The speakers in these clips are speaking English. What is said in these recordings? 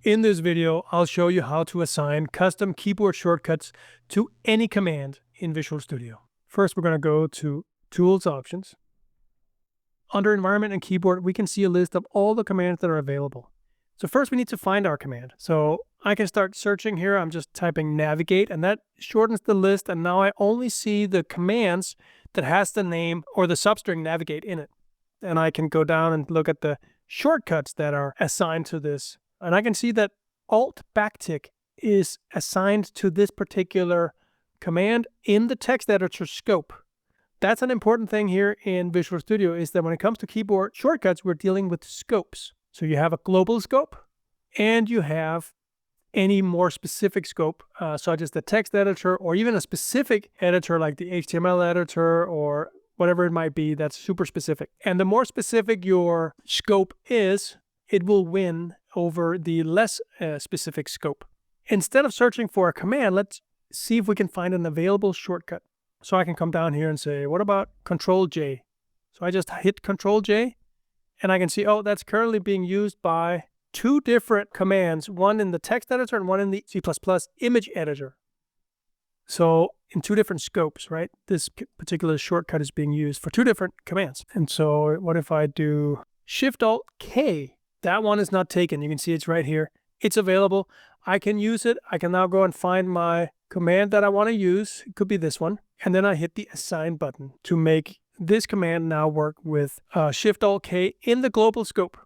In this video, I'll show you how to assign custom keyboard shortcuts to any command in Visual Studio. First, we're going to go to Tools Options. Under Environment and Keyboard, we can see a list of all the commands that are available. So first, we need to find our command. So I can start searching here. I'm just typing navigate, and that shortens the list. And now I only see the commands that has the name or the substring navigate in it. And I can go down and look at the shortcuts that are assigned to this. And I can see that Alt backtick is assigned to this particular command in the text editor scope. That's an important thing here in Visual Studio, is that when it comes to keyboard shortcuts, we're dealing with scopes. So you have a global scope and you have any more specific scope, such as the text editor or even a specific editor like the HTML editor or whatever it might be that's super specific. And the more specific your scope is, it will win over the less specific scope. Instead of searching for a command, let's see if we can find an available shortcut. So I can come down here and say, what about Control J? So I just hit Control J and I can see, oh, that's currently being used by two different commands, one in the text editor and one in the C++ image editor. So in two different scopes, right? This particular shortcut is being used for two different commands. And so what if I do Shift-Alt-K? That one is not taken. You can see it's right here. It's available. I can use it. I can now go and find my command that I want to use. It could be this one. And then I hit the Assign button to make this command now work with Shift-Alt-K in the global scope.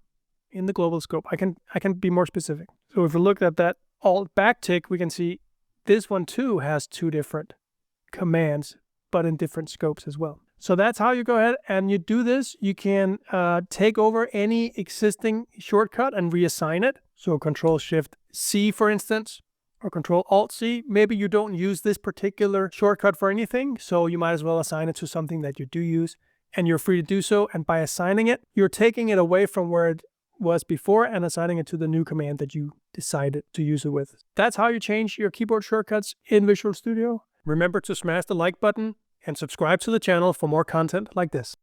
In the global scope, I can be more specific. So if we look at that Alt backtick, we can see this one too has two different commands, but in different scopes as well. So that's how you go ahead and you do this. You can take over any existing shortcut and reassign it. So Control-Shift-C, for instance, or Control-Alt-C. Maybe you don't use this particular shortcut for anything, so you might as well assign it to something that you do use, and you're free to do so. And by assigning it, you're taking it away from where it was before and assigning it to the new command that you decided to use it with. That's how you change your keyboard shortcuts in Visual Studio. Remember to smash the like button and subscribe to the channel for more content like this.